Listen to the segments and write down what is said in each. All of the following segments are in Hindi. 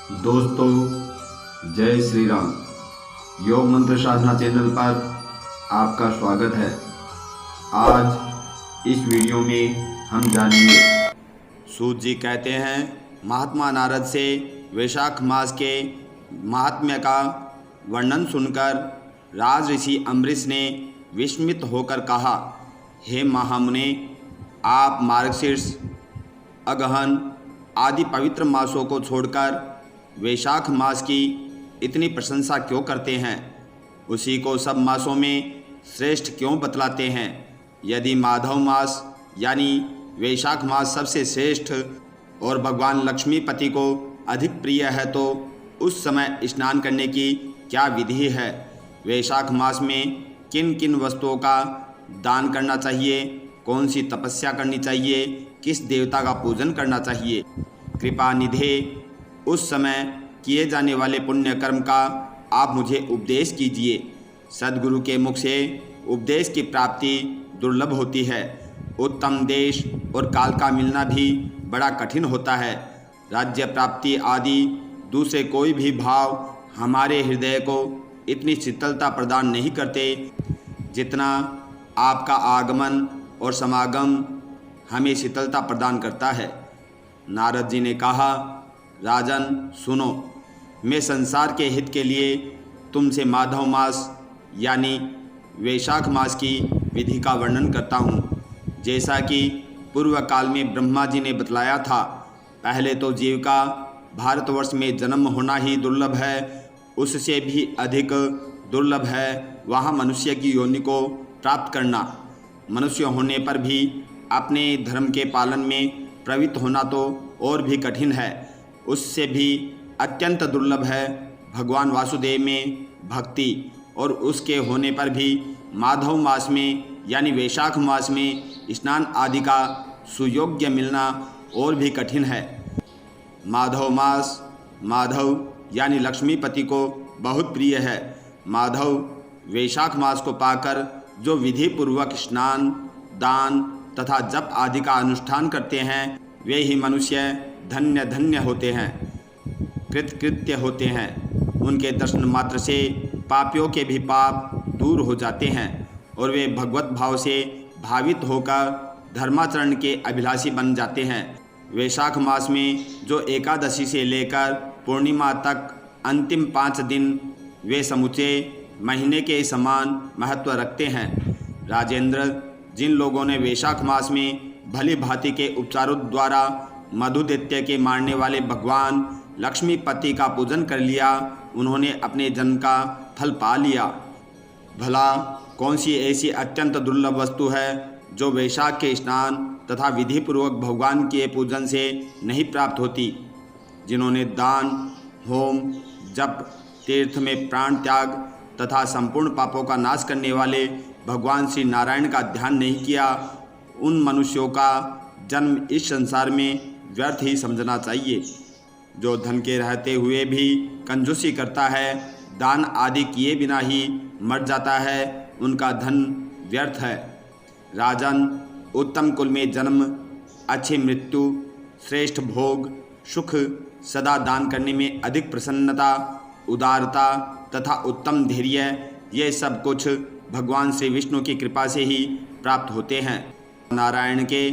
दोस्तों, जय श्री राम। योग मंत्र साधना चैनल पर आपका स्वागत है। आज इस वीडियो में हम जानेंगे। सूत जी कहते हैं, महात्मा नारद से वैशाख मास के महात्म्य का वर्णन सुनकर राज ऋषि अम्बरीश ने विस्मित होकर कहा, हे महामुने, आप मार्गशीर्ष, अगहन आदि पवित्र मासों को छोड़कर वैशाख मास की इतनी प्रशंसा क्यों करते हैं? उसी को सब मासों में श्रेष्ठ क्यों बतलाते हैं? यदि माधव मास यानी वैशाख मास सबसे श्रेष्ठ और भगवान लक्ष्मीपति को अधिक प्रिय है तो उस समय स्नान करने की क्या विधि है? वैशाख मास में किन किन वस्तुओं का दान करना चाहिए? कौन सी तपस्या करनी चाहिए? किस देवता का पूजन करना चाहिए? कृपा निधे, उस समय किए जाने वाले पुण्य कर्म का आप मुझे उपदेश कीजिए। सद्गुरु के मुख से उपदेश की प्राप्ति दुर्लभ होती है। उत्तम देश और काल का मिलना भी बड़ा कठिन होता है। राज्य प्राप्ति आदि दूसरे कोई भी भाव हमारे हृदय को इतनी शीतलता प्रदान नहीं करते जितना आपका आगमन और समागम हमें शीतलता प्रदान करता है। नारद जी ने कहा, राजन सुनो, मैं संसार के हित के लिए तुमसे माधव मास यानी वैशाख मास की विधि का वर्णन करता हूँ। जैसा कि पूर्व काल में ब्रह्मा जी ने बतलाया था, पहले तो जीव का भारतवर्ष में जन्म होना ही दुर्लभ है, उससे भी अधिक दुर्लभ है वहाँ मनुष्य की योनि को प्राप्त करना। मनुष्य होने पर भी अपने धर्म के पालन में प्रवृत्त होना तो और भी कठिन है। उससे भी अत्यंत दुर्लभ है भगवान वासुदेव में भक्ति, और उसके होने पर भी माधव मास में यानी वैशाख मास में स्नान आदि का सुयोग्य मिलना और भी कठिन है। माधव मास, माधव यानी लक्ष्मीपति को बहुत प्रिय है। माधव वैशाख मास को पाकर जो विधि पूर्वक स्नान, दान तथा जप आदि का अनुष्ठान करते हैं, वे ही मनुष्य धन्य धन्य होते हैं, कृतकृत्य होते हैं। उनके दर्शन मात्र से पापियों के भी पाप दूर हो जाते हैं और वे भगवत भाव से भावित होकर धर्माचरण के अभिलाषी बन जाते हैं। वैशाख मास में जो एकादशी से लेकर पूर्णिमा तक अंतिम 5 दिन वे समूचे महीने के समान महत्व रखते हैं। राजेंद्र, जिन लोगों ने वैशाख मास में भली भांति के उपचारों द्वारा मधुदैत्य के मारने वाले भगवान लक्ष्मीपति का पूजन कर लिया, उन्होंने अपने जन्म का फल पा लिया। भला कौन सी ऐसी अत्यंत दुर्लभ वस्तु है जो वैशाख के स्नान तथा विधि पूर्वक भगवान के पूजन से नहीं प्राप्त होती? जिन्होंने दान, होम, जप, तीर्थ में प्राण त्याग तथा संपूर्ण पापों का नाश करने वाले भगवान श्री नारायण का ध्यान नहीं किया, उन मनुष्यों का जन्म इस संसार में व्यर्थ ही समझना चाहिए। जो धन के रहते हुए भी कंजूसी करता है, दान आदि किए बिना ही मर जाता है, उनका धन व्यर्थ है। राजन, उत्तम कुल में जन्म, अच्छी मृत्यु, श्रेष्ठ भोग, सुख, सदा दान करने में अधिक प्रसन्नता, उदारता तथा उत्तम धैर्य, ये सब कुछ भगवान श्री विष्णु की कृपा से ही प्राप्त होते हैं। नारायण के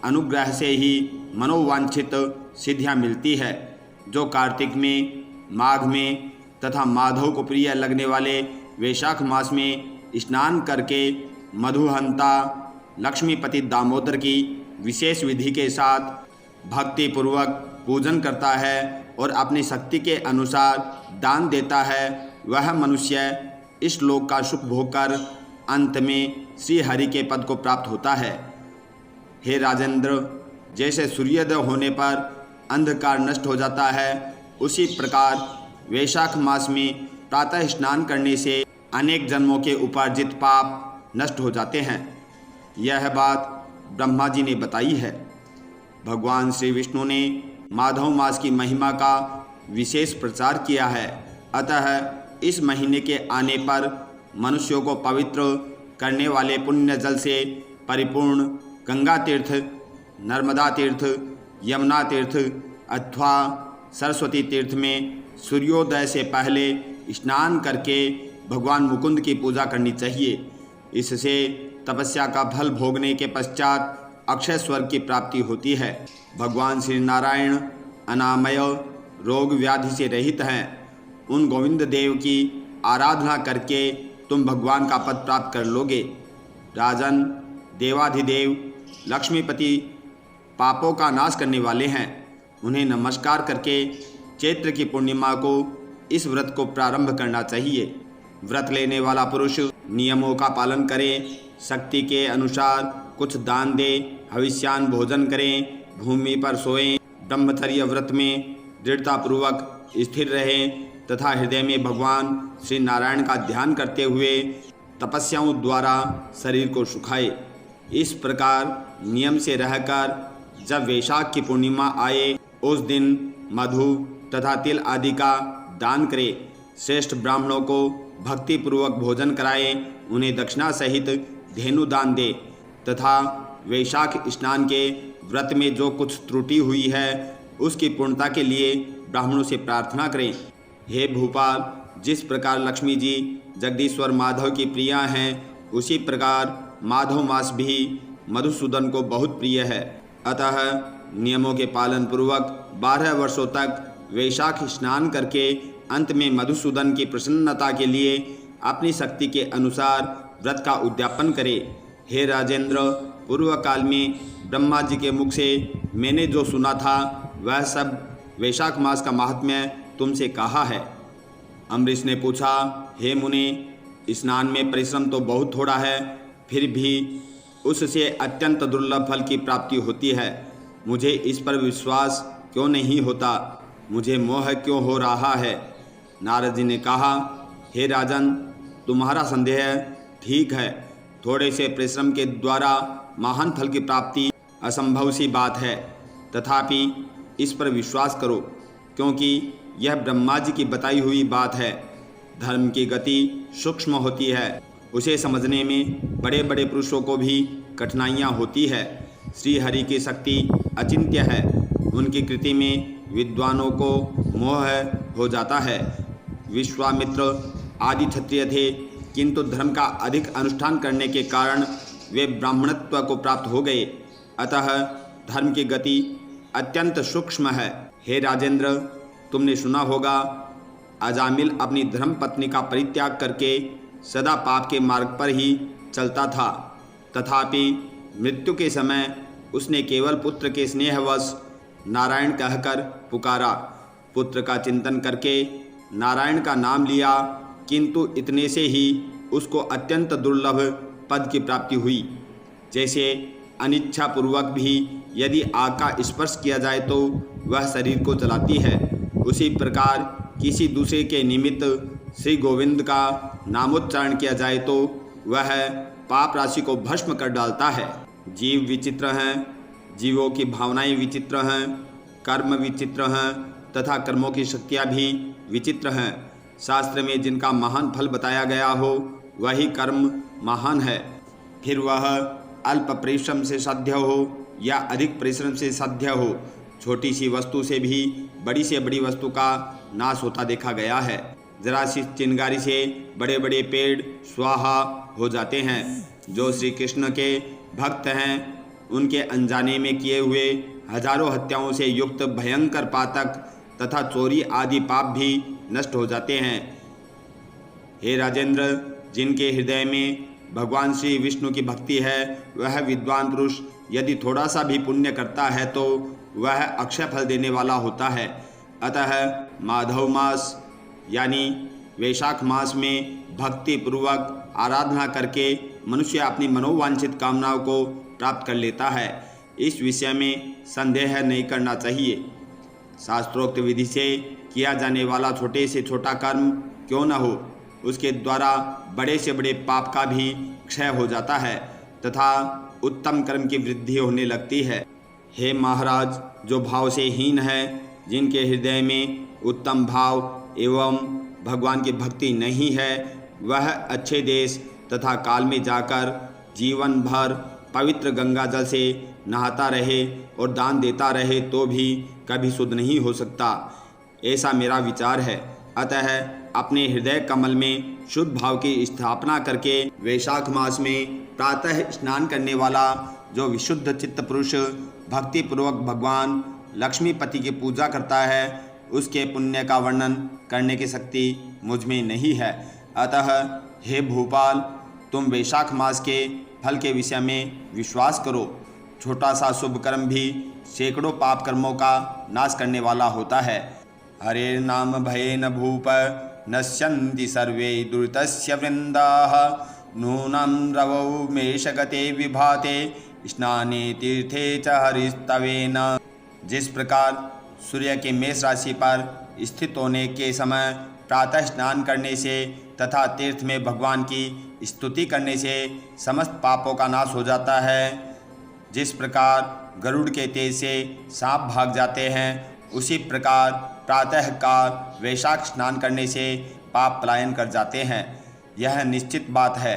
अनुग्रह से ही मनोवांछित सिद्धियाँ मिलती है। जो कार्तिक में, माघ में तथा माधव को प्रिय लगने वाले वैशाख मास में स्नान करके मधुहंता लक्ष्मीपति दामोदर की विशेष विधि के साथ भक्ति पूर्वक पूजन करता है और अपनी शक्ति के अनुसार दान देता है, वह मनुष्य इस लोक का सुख भोगकर अंत में श्री हरि के पद को प्राप्त होता है। हे राजेंद्र, जैसे सूर्योदय होने पर अंधकार नष्ट हो जाता है, उसी प्रकार वैशाख मास में प्रातः स्नान करने से अनेक जन्मों के उपार्जित पाप नष्ट हो जाते हैं। यह बात ब्रह्मा जी ने बताई है। भगवान श्री विष्णु ने माधव मास की महिमा का विशेष प्रचार किया है, अतः इस महीने के आने पर मनुष्यों को पवित्र करने वाले पुण्य जल से परिपूर्ण गंगा तीर्थ, नर्मदा तीर्थ, यमुना तीर्थ अथवा सरस्वती तीर्थ में सूर्योदय से पहले स्नान करके भगवान मुकुंद की पूजा करनी चाहिए। इससे तपस्या का फल भोगने के पश्चात अक्षय स्वर्ग की प्राप्ति होती है। भगवान श्री नारायण अनामय रोग व्याधि से रहित हैं। उन गोविंद देव की आराधना करके तुम भगवान का पद प्राप्त कर लोगे। राजन, देवाधिदेव लक्ष्मीपति पापों का नाश करने वाले हैं। उन्हें नमस्कार करके चैत्र की पूर्णिमा को इस व्रत को प्रारंभ करना चाहिए। व्रत लेने वाला पुरुष नियमों का पालन करे, शक्ति के अनुसार कुछ दान दे, हविष्यान भोजन करें, भूमि पर सोएं, ब्रह्मचर्य व्रत में दृढ़तापूर्वक स्थिर रहें तथा हृदय में भगवान श्री नारायण का ध्यान करते हुए तपस्याओं द्वारा शरीर को सुखाए। इस प्रकार नियम से रहकर जब वैशाख की पूर्णिमा आए उस दिन मधु तथा तिल आदि का दान करे। श्रेष्ठ ब्राह्मणों को भक्तिपूर्वक भोजन कराए, उन्हें दक्षिणा सहित धेनु दान दे तथा वैशाख स्नान के व्रत में जो कुछ त्रुटि हुई है उसकी पूर्णता के लिए ब्राह्मणों से प्रार्थना करें। हे भूपाल, जिस प्रकार लक्ष्मी जी जगदीश्वर माधव की प्रिया हैं, उसी प्रकार माधव मास भी मधुसूदन को बहुत प्रिय है। अतः नियमों के पालन पूर्वक 12 वर्षों तक वैशाख स्नान करके अंत में मधुसूदन की प्रसन्नता के लिए अपनी शक्ति के अनुसार व्रत का उद्यापन करे। हे राजेंद्र, पूर्व काल में ब्रह्मा जी के मुख से मैंने जो सुना था वह सब वैशाख मास का महात्म्य तुमसे कहा है। अम्बरीश ने पूछा, हे मुनि, स्नान में परिश्रम तो बहुत थोड़ा है, फिर भी उससे अत्यंत दुर्लभ फल की प्राप्ति होती है। मुझे इस पर विश्वास क्यों नहीं होता? मुझे मोह क्यों हो रहा है? नारद जी ने कहा, हे राजन, तुम्हारा संदेह ठीक है। थोड़े से परिश्रम के द्वारा महान फल की प्राप्ति असंभव सी बात है। तथापि इस पर विश्वास करो, क्योंकि यह ब्रह्मा जी की बताई हुई बात है। धर्म की गति सूक्ष्म होती है, उसे समझने में बड़े बड़े पुरुषों को भी कठिनाइयाँ होती है। श्री हरि की शक्ति अचिंत्य है, उनकी कृति में विद्वानों को मोह हो जाता है। विश्वामित्र आदि क्षत्रिय थे, किंतु धर्म का अधिक अनुष्ठान करने के कारण वे ब्राह्मणत्व को प्राप्त हो गए। अतः धर्म की गति अत्यंत सूक्ष्म है। हे राजेंद्र, तुमने सुना होगा अजामिल अपनी धर्म पत्नी का परित्याग करके सदा पाप के मार्ग पर ही चलता था। तथापि मृत्यु के समय उसने केवल पुत्र के स्नेहवश नारायण कहकर पुकारा। पुत्र का चिंतन करके नारायण का नाम लिया, किंतु इतने से ही उसको अत्यंत दुर्लभ पद की प्राप्ति हुई। जैसे अनिच्छापूर्वक भी यदि आग का स्पर्श किया जाए तो वह शरीर को जलाती है, उसी प्रकार किसी दूसरे के निमित्त श्री गोविंद का नामोच्चारण किया जाए तो वह पाप राशि को भस्म कर डालता है। जीव विचित्र हैं, जीवों की भावनाएं विचित्र हैं, कर्म विचित्र हैं तथा कर्मों की शक्तियाँ भी विचित्र हैं। शास्त्र में जिनका महान फल बताया गया हो वही कर्म महान है। फिर वह अल्प परिश्रम से साध्य हो या अधिक परिश्रम से साध्य हो, छोटी सी वस्तु से भी बड़ी से बड़ी वस्तु का नाश होता देखा गया है। जरा सी चिंगारी से बड़े बड़े पेड़ स्वाहा हो जाते हैं। जो श्री कृष्ण के भक्त हैं उनके अनजाने में किए हुए हजारों हत्याओं से युक्त भयंकर पातक तथा चोरी आदि पाप भी नष्ट हो जाते हैं। हे राजेंद्र, जिनके हृदय में भगवान श्री विष्णु की भक्ति है वह विद्वान पुरुष यदि थोड़ा सा भी पुण्य करता है तो वह अक्षय फल देने वाला होता है। अतः माधव मास यानी वैशाख मास में भक्ति पूर्वक आराधना करके मनुष्य अपनी मनोवांछित कामनाओं को प्राप्त कर लेता है। इस विषय में संदेह नहीं करना चाहिए। शास्त्रोक्त विधि से किया जाने वाला छोटे से छोटा कर्म क्यों न हो, उसके द्वारा बड़े से बड़े पाप का भी क्षय हो जाता है तथा उत्तम कर्म की वृद्धि होने लगती है। हे महाराज, जो भाव से हीन है, जिनके हृदय में उत्तम भाव एवं भगवान की भक्ति नहीं है, वह अच्छे देश तथा काल में जाकर जीवन भर पवित्र गंगा जल से नहाता रहे और दान देता रहे तो भी कभी शुद्ध नहीं हो सकता। ऐसा मेरा विचार है। अतः अपने हृदय कमल में शुद्ध भाव की स्थापना करके वैशाख मास में प्रातः स्नान करने वाला जो विशुद्ध चित्त पुरुष भक्तिपूर्वक भगवान लक्ष्मीपति की पूजा करता है, उसके पुण्य का वर्णन करने की शक्ति मुझ में नहीं है। अतः हे भूपाल, तुम वैशाख मास के फल के विषय में विश्वास करो। छोटा सा शुभ कर्म भी सैकड़ों पाप कर्मों का नाश करने वाला होता है। हरे नाम भयेन भूप नश्यन्ति सर्वे दुरितस्य वृन्दाः नूनं रवौ मेषगते विभाते स्नाने तीर्थे च हरिस्तवेन। जिस प्रकार सूर्य के मेष राशि पर स्थित होने के समय प्रातः स्नान करने से तथा तीर्थ में भगवान की स्तुति करने से समस्त पापों का नाश हो जाता है, जिस प्रकार गरुड़ के तेज से सांप भाग जाते हैं, उसी प्रकार प्रातः काल वैशाख स्नान करने से पाप पलायन कर जाते हैं। यह निश्चित बात है।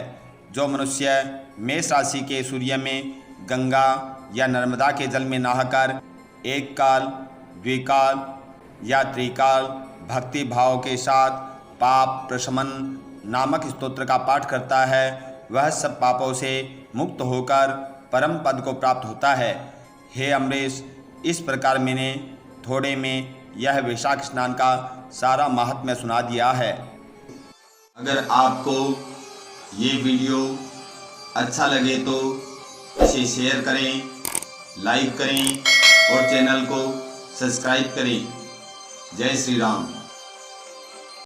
जो मनुष्य मेष राशि के सूर्य में गंगा या नर्मदा के जल में नहाकर एक काल, द्विकाल या त्रिकाल भक्ति भाव के साथ पाप प्रशमन नामक स्तोत्र का पाठ करता है, वह सब पापों से मुक्त होकर परम पद को प्राप्त होता है। हे अमरीश, इस प्रकार मैंने थोड़े में यह वैशाख स्नान का सारा महात्म्य सुना दिया है। अगर आपको ये वीडियो अच्छा लगे तो इसे शेयर करें, लाइक करें और चैनल को सब्सक्राइब करें। जय श्री राम।